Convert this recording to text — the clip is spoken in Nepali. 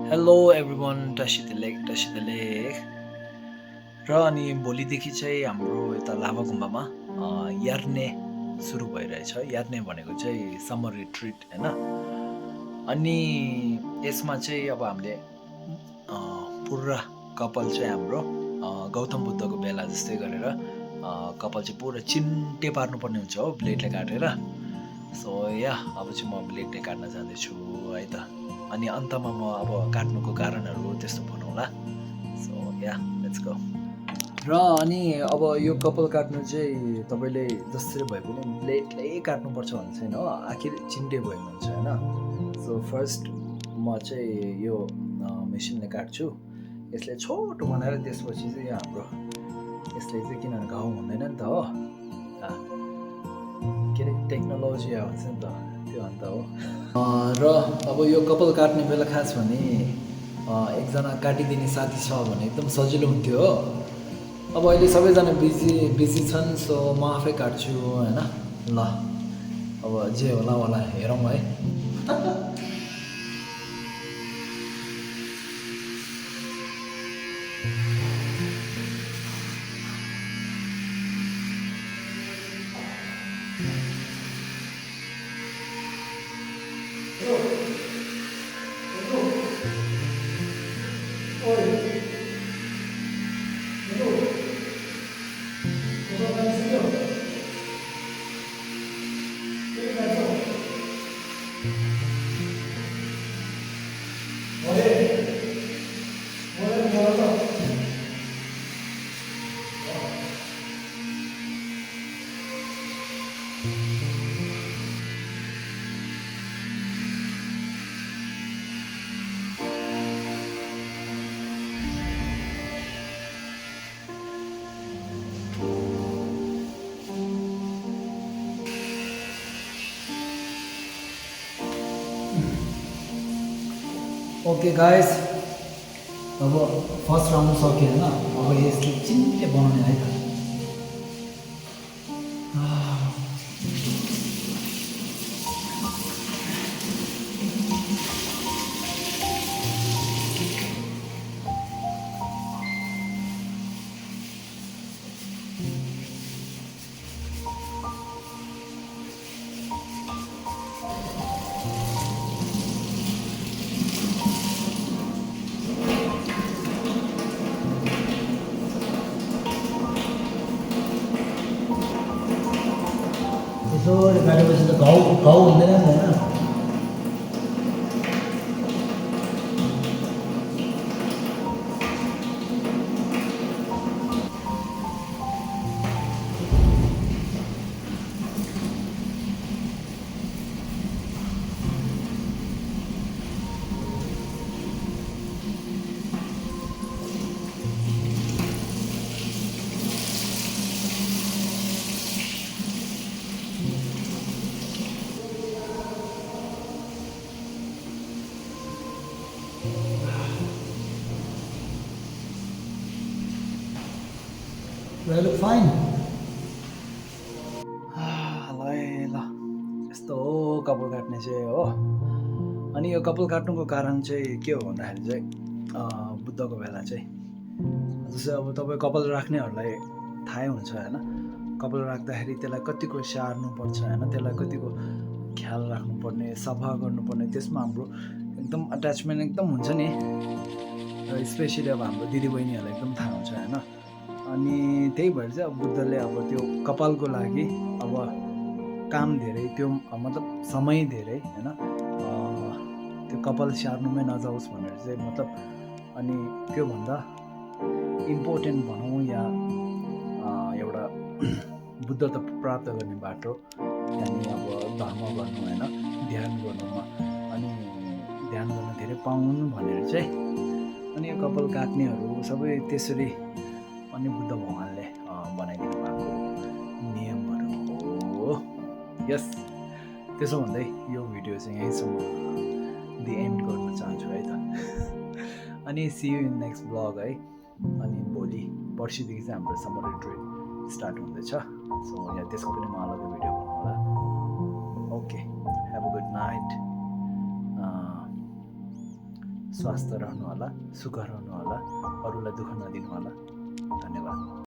हेलो एभ्रिवान टसी द लेक र अनि भोलिदेखि चाहिँ हाम्रो यता लाभा गुम्बामा यार्ने सुरु भइरहेछ। यार्ने भनेको चाहिँ समर रिट्रिट होइन। अनि यसमा चाहिँ अब हामीले पुरा कपाल चाहिँ हाम्रो गौतम बुद्धको बेला जस्तै गरेर कपाल चाहिँ पुरा चिन्टे पार्नुपर्ने हुन्छ हो ब्लेडले काटेर। सो या अब चाहिँ म ब्लेडले काट्न जाँदैछु है त। अनि अन्तमा म अब काट्नुको कारणहरू त्यस्तो भनौँला। So yeah let's go. र अनि अब यो कपाल काट्नु चाहिँ तपाईँले जसरी भए पनि ब्लेडले काट्नुपर्छ भन्ने छैन हो, आखिर चिन्डे भयो भने हुन्छ होइन। सो फर्स्ट म चाहिँ यो मेसिनले काट्छु, यसले छोटो बनाएर त्यसपछि चाहिँ यो हाम्रो यसले चाहिँ किनभने घाउ हुँदैन नि त हो, के अरे टेक्नोलोजी आउँछ नि त त्यो अन्त हो। र अब यो कपाल काट्ने बेला खास भने एकजना काटिदिने साथी छ भने एकदम सजिलो हुन्थ्यो हो। अब अहिले सबैजना बिजी छन्, सो म आफै काट्छु होइन। ल अब जे होला हेरौँ है। ओके गाइस, अब फर्स्ट राउन्ड सक्यो होइन। अब यसले चिन्टे बनाउने है त। यसो काटेपछि त घाउ हुँदैन नि होइन। Do I look fine? ल यस्तो हो कपाल काट्ने चाहिँ हो। अनि यो कपाल काट्नुको कारण चाहिँ के हो भन्दाखेरि चाहिँ बुद्धको बेला चाहिँ जस्तै अब तपाईँ कपाल राख्नेहरूलाई थाहै हुन्छ होइन। कपाल राख्दाखेरि त्यसलाई कतिको स्याहार्नुपर्छ होइन, त्यसलाई कतिको ख्याल राख्नुपर्ने, सफा गर्नुपर्ने, त्यसमा हाम्रो एकदम अट्याचमेन्ट एकदम हुन्छ नि। र स्पेसली अब हाम्रो दिदीबहिनीहरूलाई एकदम थाहा हुन्छ होइन। अनि त्यही भएर चाहिँ अब बुद्धले अब त्यो कपालको लागि अब काम धेरै, त्यो मतलब समय धेरै होइन, त्यो कपाल स्याहार्नुमै नजाओस् भनेर चाहिँ मतलब। अनि त्योभन्दा इम्पोर्टेन्ट भनौँ या एउटा बुद्धत्व प्राप्त गर्ने बाटो, त्यहाँनिर अब धर्म गर्नु होइन, ध्यान गर्नुमा अनि ध्यान गर्न धेरै पाउनु भनेर चाहिँ अनि यो कपाल काट्नेहरू सबै त्यसरी अनि बुद्ध भगवान्ले बनाइदिनु भएको नियमहरू हो। यस, त्यसो भन्दै यो भिडियो चाहिँ यहीँसम्म दि एन्ड गर्न चाहन्छु है त। अनि see you in next blog है। अनि भोलि पर्सिदेखि चाहिँ हाम्रो समर रिट्रिट स्टार्ट हुँदैछ। सो यहाँ त्यसको पनि म अलग्गै भिडियो बनाउँला। Okay, have a good night. स्वस्थ रहनुहोला, सुख रहनुहोला, अरूलाई दुःख नदिनुहोला। धन्यवाद।